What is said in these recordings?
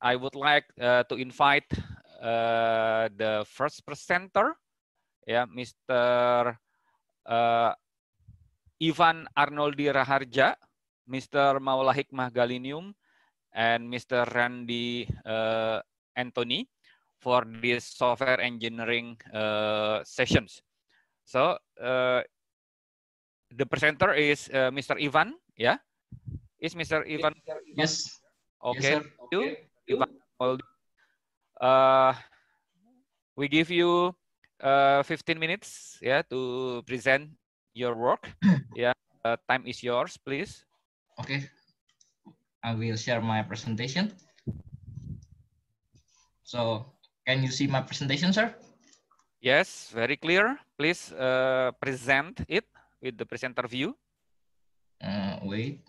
I would like to invite the first presenter, Mr. Ivan Arnoldi Raharja, Mr. Maula Hikmah Galinium, and Mr. Randy Anthony for this software engineering sessions. So the presenter is Mr. Ivan, yeah? Is Mr. Ivan? Yes. Okay. Yes, sir. Ivan, we give you 15 minutes, to present your work. Time is yours, please. Okay. I will share my presentation. So, can you see my presentation, sir? Yes, very clear. Please present it with the presenter view. Wait.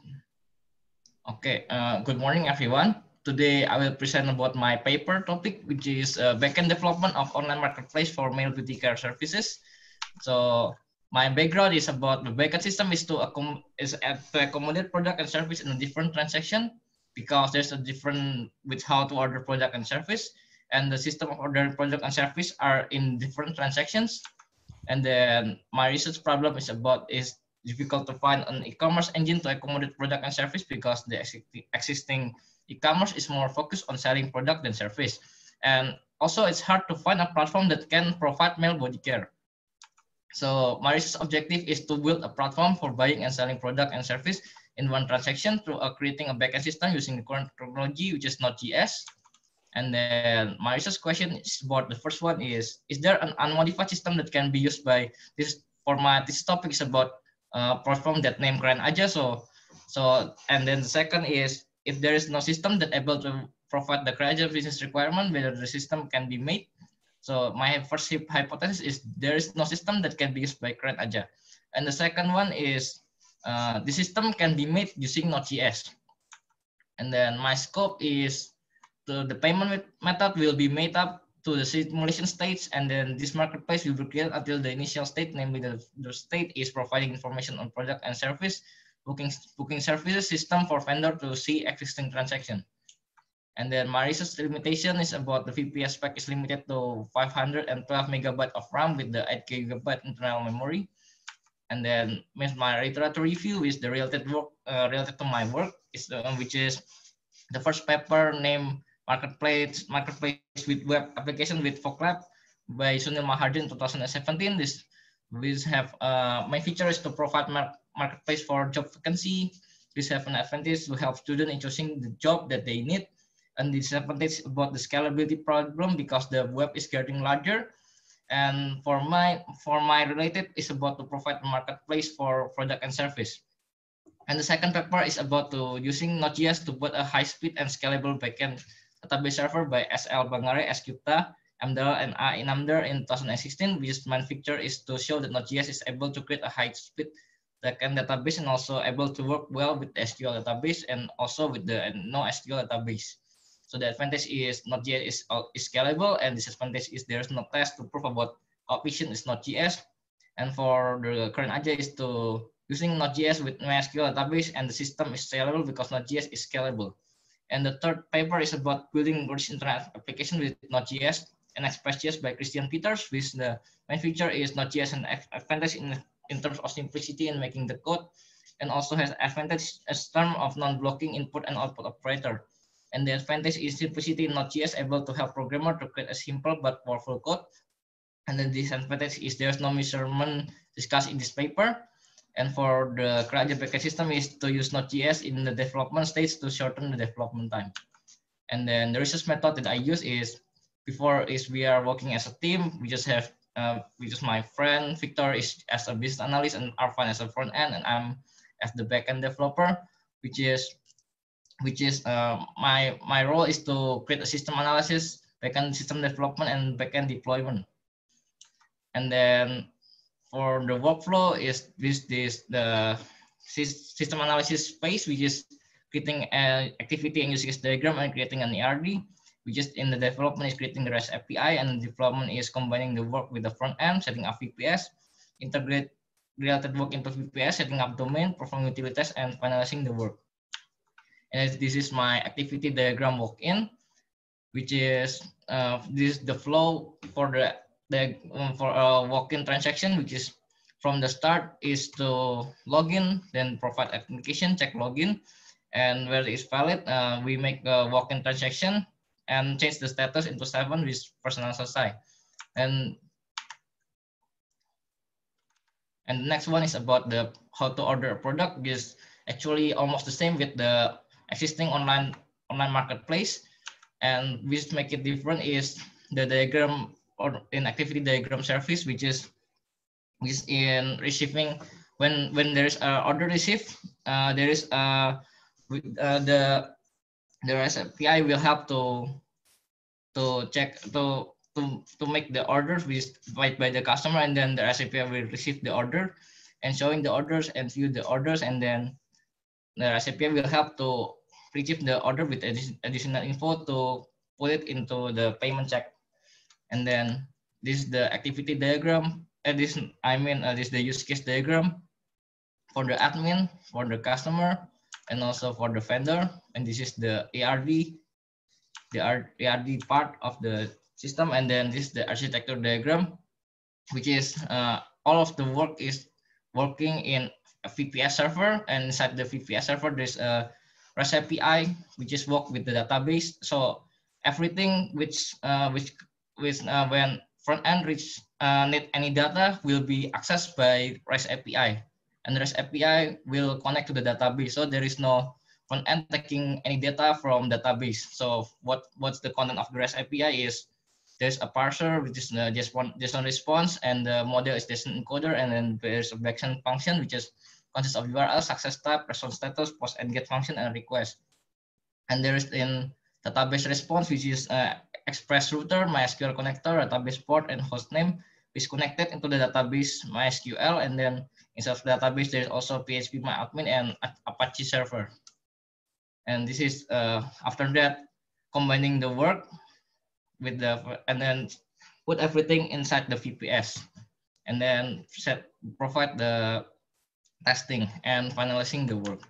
Okay. Good morning, everyone. Today, I will present about my paper topic, which is backend development of online marketplace for male beauty care services. So, my background is about the backend system is to accommodate product and service in a different transaction, because there's a different with how to order product and service, and the system of ordering product and service are in different transactions. And then my research problem is difficult to find an e-commerce engine to accommodate product and service, because the existing e-commerce is more focused on selling product than service. And also it's hard to find a platform that can provide male body care. So my research objective is to build a platform for buying and selling product and service in one transaction through creating a backend system using the current technology, which is Node.js. And then my research question is about the first one is there an unmodified system that can be used by this format? This topic is about platform that name Keren Aja. And then the second is, if there is no system that able to provide the Keren Aja business requirement, whether the system can be made. So my first hypothesis is there is no system that can be used by Keren Aja. And the second one is the system can be made using Node.js. And then my scope is the payment method will be made up to the simulation stage, and then this marketplace will be created until the initial state, namely the state is providing information on product and service, booking services system for vendor to see existing transaction. And then my research limitation is about the VPS spec is limited to 512 megabyte of RAM with the 8 gigabyte internal memory. And then my literature review is the related to my work, is which is the first paper named Marketplace with Web Application with Voclab by Sunil Mahardi in 2017. This have my feature is to provide marketplace for job vacancy. This have an advantage to help students in choosing the job that they need, and disadvantage about the scalability problem because the web is getting larger. And for my related is about to provide a marketplace for product and service. And the second paper is about to using Node.js to build a high-speed and scalable backend database server by SL Bangare, Escuta, Amdal, and Inamdar in 2016. Which main feature is to show that Node.js is able to create a high-speed backend database and also able to work well with the SQL database and also with the NoSQL database. So the advantage is Node.js is scalable, and disadvantage is there is no test to prove about how efficient is Node.js. And for the Keren Aja is to using Node.js with NoSQL database, and the system is scalable because Node.js is scalable. And the third paper is about building rich internet application with Node.js and Express.js by Christian Peters, which the main feature is Node.js and advantage in terms of simplicity in making the code, and also has advantage as term of non-blocking input and output operator. And the advantage is simplicity in Node.js able to help programmer to create a simple but powerful code. And the disadvantage is there's no measurement discussed in this paper. And for the Keren Aja backend system is to use Node.js in the development stage to shorten the development time. And then the research method that I use is we are working as a team. We just my friend Victor is as a business analyst and Arfan as a front end, and I'm as the backend developer, which is my role is to create a system analysis, backend system development, and backend deployment. And then for the workflow is the system analysis phase, which is creating an activity and use case diagram and creating an ERD, which is in the development is creating the REST API, and the development is combining the work with the front end, setting up VPS, integrate related work into VPS, setting up domain, performing utility tests, and finalizing the work. And this is my activity diagram walk-in. which is this the flow for for a walk-in transaction, which is from the start is to login, then provide authentication, check login, and where it's valid, we make a walk-in transaction and change the status into 7 with personal selesai. And the next one is about the how to order a product, is actually almost the same with the existing online marketplace. And which make it different is the diagram or in activity diagram service, which is in receiving, when there is a order received, there is the REST API will help to check to make the orders by the customer, and then the REST API will receive the order and showing the orders and view the orders, and then the REST API will help to retrieve the order with additional info to put it into the payment check. And then this is the activity diagram. This is the use case diagram for the admin, for the customer, and also for the vendor. And this is the ARD part of the system. And then this is the architecture diagram, which is all of the work is working in a VPS server, and inside the VPS server there's a REST API which is work with the database. So everything which when front end need any data will be accessed by REST API, and the REST API will connect to the database. So there is no front end taking any data from database. So what's the content of the REST API is there's a parser, which is the JSON response, and the model is JSON encoder, and then there's a backend function, which is consists of URL, success type, response status, post and get function, and request. And there is in database response, which is express router, MySQL connector, database port, and host name is connected into the database MySQL. And then inside of the database, there's also PHPMyAdmin and Apache server. And this is after that, combining the work with and then put everything inside the VPS, and then provide the testing and finalizing the work.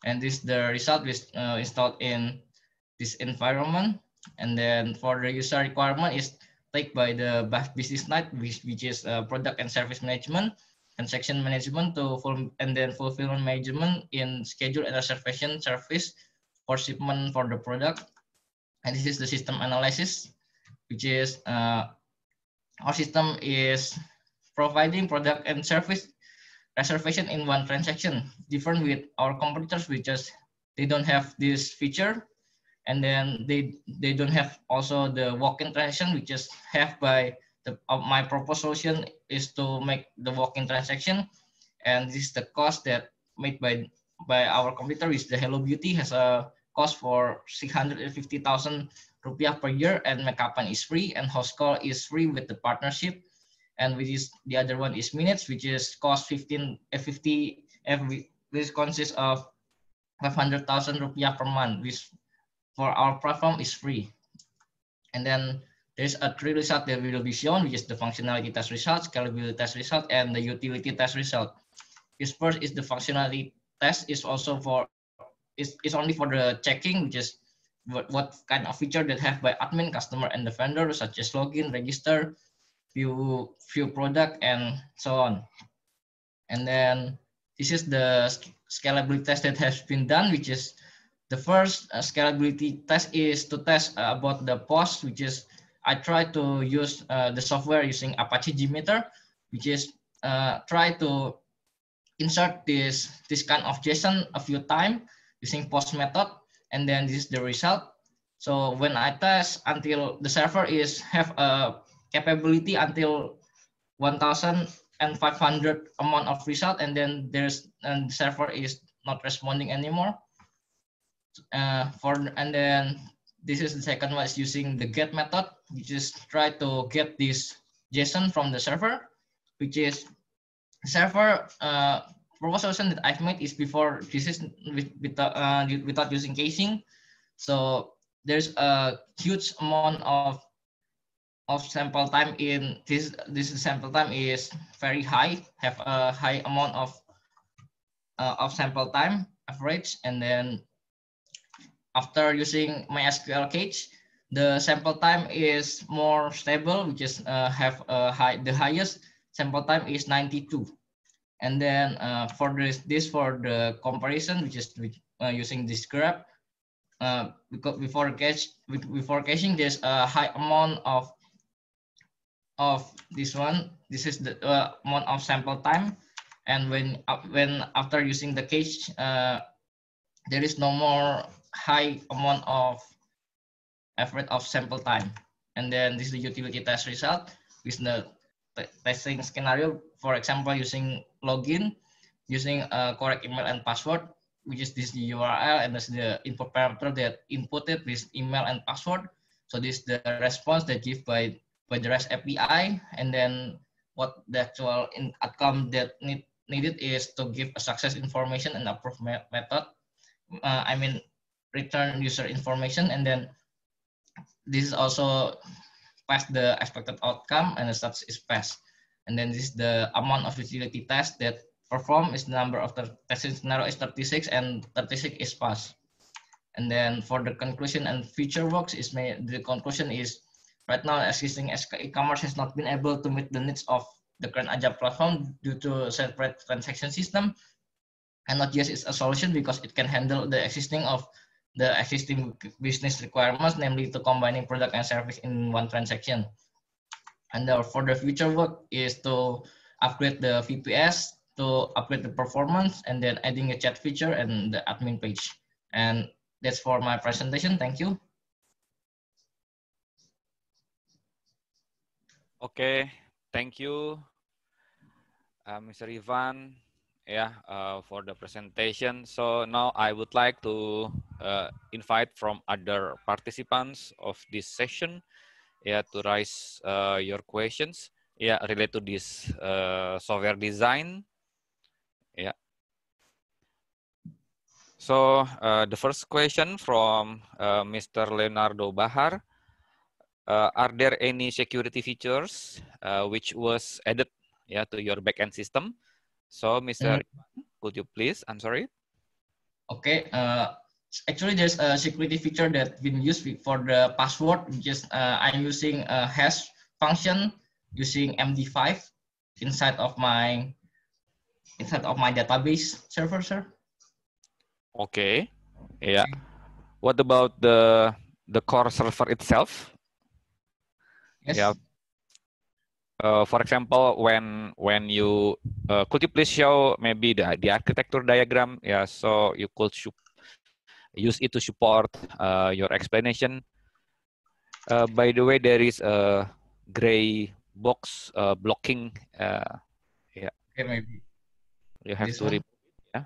And this the result is installed in this environment. And then for the user requirement is taken by the business night, which is product and service management, transaction management and then fulfillment management in schedule and reservation service for shipment for the product. And this is the system analysis, which is our system is providing product and service reservation in one transaction, different with our competitors, which is they don't have this feature. And then they don't have also the walk-in transaction, which is have by my proposed solution is to make the walk-in transaction. And this is the cost that made by our competitor, is the Hello Beauty has a cost for 650,000 rupiah per year, and Mekapan is free, and host call is free with the partnership. And which is the other one is minutes, which is cost 50 which consists of 500,000 rupiah per month, which for our platform is free. And then there's a 3 result that will be shown, which is the functionality test result, scalability test result, and the utility test result. This first is the functionality test is also for is only for the checking, which is what kind of feature that have by admin, customer, and the vendor, such as login, register, view product, and so on. And then this is the scalability test that has been done, which is the first scalability test is to test about the POS, which is I try to use the software using Apache JMeter, which is try to insert this kind of JSON a few times using POS method, and then this is the result. So when I test until the server is have a capability until 1,500 amount of result, and then the server is not responding anymore. And then this is the second one is using the get method, which is try to get this JSON from the server, which is server proposal solution that I've made is before this is without using caching. So there's a huge amount of sample time in this sample time is very high, have a high amount of sample time average. And then after using MySQL cache, the sample time is more stable, which is have the highest sample time is 92. And then for this for the comparison, which is using this graph, because before caching, there's a high amount of this one. This is the amount of sample time, and when after using the cache, there is no more high amount of average of sample time. And then this is the utility test result with the testing scenario. For example, using login, using a correct email and password, which is this URL, and this is the input parameter that inputted this email and password. So this is the response that given by the REST API, and then what the actual outcome that needed is to give a success information and approve method. I mean, return user information, and then this is also pass the expected outcome, and the status is passed. And then this is the amount of utility test that perform is the number of the testing scenario is 36, and 36 is passed. And then for the conclusion and future works is made, the conclusion is right now existing e-commerce has not been able to meet the needs of the current Agile platform due to separate transaction system, and Node.js is a solution because it can handle the existing business requirements, namely to combining product and service in one transaction. And for the future work is to upgrade the VPS, to upgrade the performance, and then adding a chat feature and the admin page. And that's for my presentation. Thank you. Okay, thank you, Mr. Ivan, for the presentation. So now I would like to invite from other participants of this session, to raise your questions, related to this software design. So the first question from Mr. Leonardo Bahar. Are there any security features which was added to your backend system? So, Mr. Could you please answer it? Okay. Actually, there's a security feature that's been used for the password. Just I'm using a hash function using MD5 inside of my database server, sir. Okay. Yeah. Okay. What about the core server itself? Yes. Yeah. For example, when you could you please show maybe the architecture diagram? Yeah, so you could use it to support your explanation. By the way, there is a gray box blocking. Yeah. Okay, maybe. You have this to remove it. Yeah.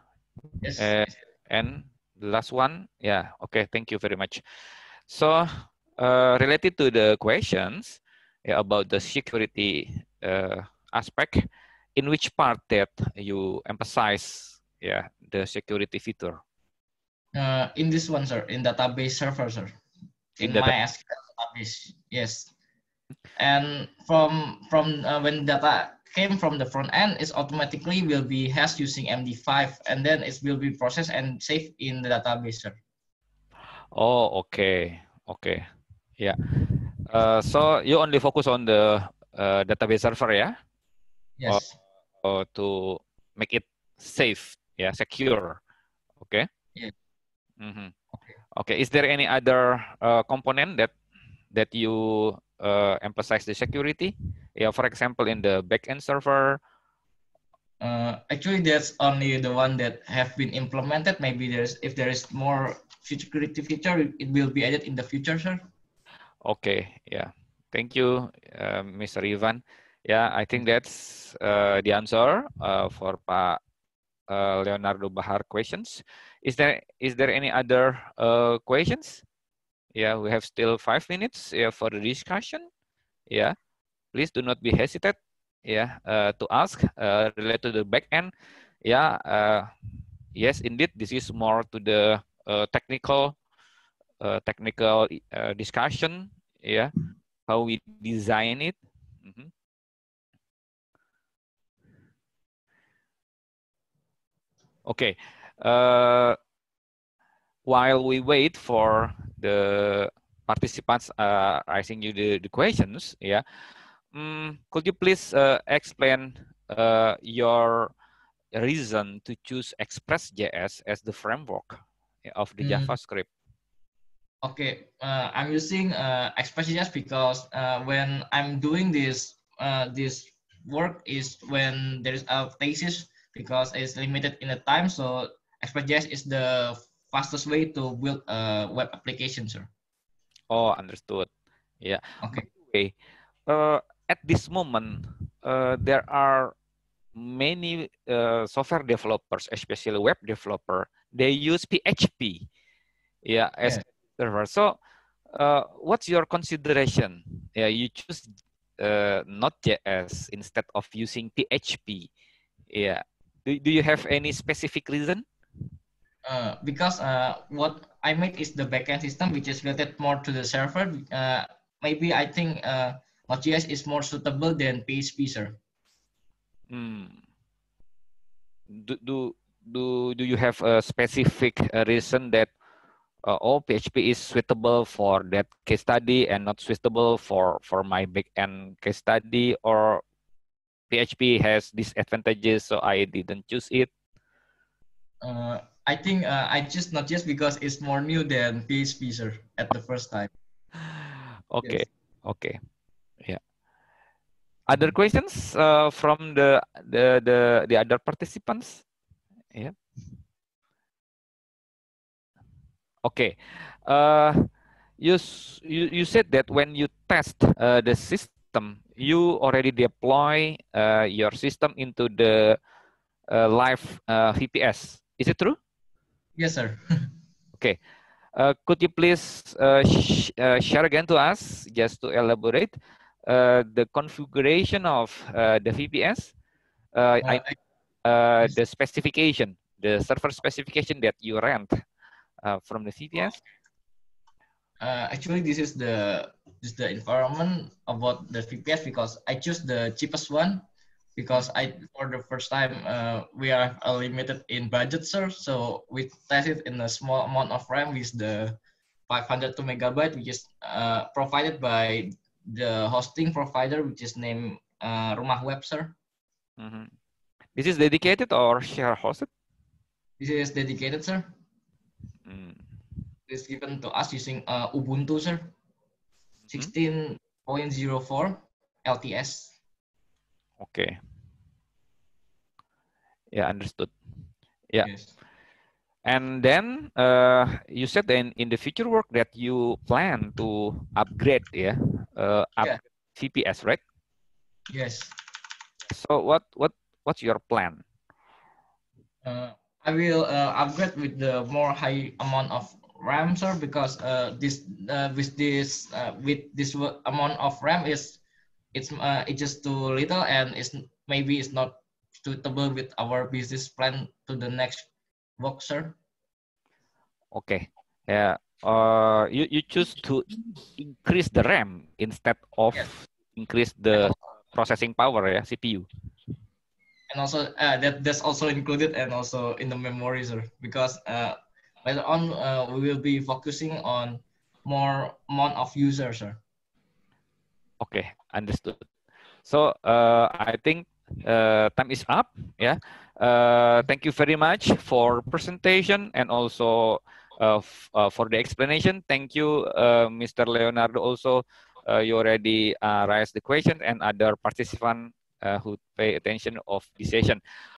Yes. And the last one. Yeah. Okay. Thank you very much. So related to the questions about the security aspect, in which part that you emphasize the security feature? In this one, sir, in database server, sir. In my SQL database, yes. And from when data came from the front end, it automatically will be hashed using MD5, and then it will be processed and saved in the database, sir. Oh, okay, okay, yeah. So you only focus on the database server, yeah? Yes. To make it safe, secure. Okay. Yeah. Mm-hmm. Okay. Is there any other component that you emphasize the security? Yeah. For example, in the backend server. Actually, that's only the one that have been implemented. Maybe if there is more security feature, it will be added in the future, sir. Okay. Yeah. Thank you, Mr. Ivan. Yeah, I think that's the answer for Pak Leonardo Bahar questions. Is there any other questions? Yeah, we have still 5 minutes for the discussion. Yeah, please do not be hesitant. Yeah, to ask related to the back end. Yeah, yes, indeed, this is more to the technical discussion. Yeah, how we design it. Mm-hmm. Okay. While we wait for the participants raising you the questions, yeah. Could you please explain your reason to choose Express.js as the framework of the JavaScript? Okay, I'm using Express.js because when I'm doing this work is when there is a thesis, because it's limited in the time. So Express.js is the fastest way to build a web application, sir. Oh, understood. Yeah. Okay. By the way, at this moment, there are many software developers, especially web developer, they use PHP, yeah, as Yeah. server. So, what's your consideration? Yeah, you choose Node.js instead of using PHP. Yeah. Do you have any specific reason? Because what I made is the backend system, which is related more to the server. Maybe I think Node.js is more suitable than PHP, sir. Do you have a specific reason that PHP is suitable for that case study and not suitable for my backend case study, or PHP has disadvantages, so I didn't choose it? I think I choose Node.js because it's more new than PHP, sir, at the first time. Okay, Yes. okay, yeah. Other questions from the other participants? Yeah. Okay. You said that when you test the system, you already deploy your system into the live VPS. Is it true? Yes, sir. Okay. Could you please share again to us, just to elaborate, the configuration of the VPS? The specification, the server specification that you rent from the VPS? Actually, this is the environment about the VPS because I choose the cheapest one because for the first time we are limited in budget, sir. So we tested in a small amount of RAM with the 502 megabyte, which is provided by the hosting provider, which is named Rumah Web, sir. This is dedicated or share hosted? This is dedicated, sir. It's given to us using Ubuntu, sir. 16.04 LTS. Okay. Yeah, understood. Yeah. Yes. And then you said then in the future work that you plan to upgrade, upgrade VPS, right? Yes. So what's your plan? I will upgrade with the more high amount of RAM, sir, because with this amount of RAM it's just too little, and maybe it's not suitable with our business plan to the next work, sir. Okay. Yeah. You choose to increase the RAM instead of increase the processing power, CPU. And also that's also included, and also in the memory, sir, because later on we will be focusing on more amount of users, sir. Okay, understood. So I think time is up. Yeah. Thank you very much for presentation and also for the explanation. Thank you, Mr. Leonardo. Also, you already raised the question, and other participants who pay attention of this session.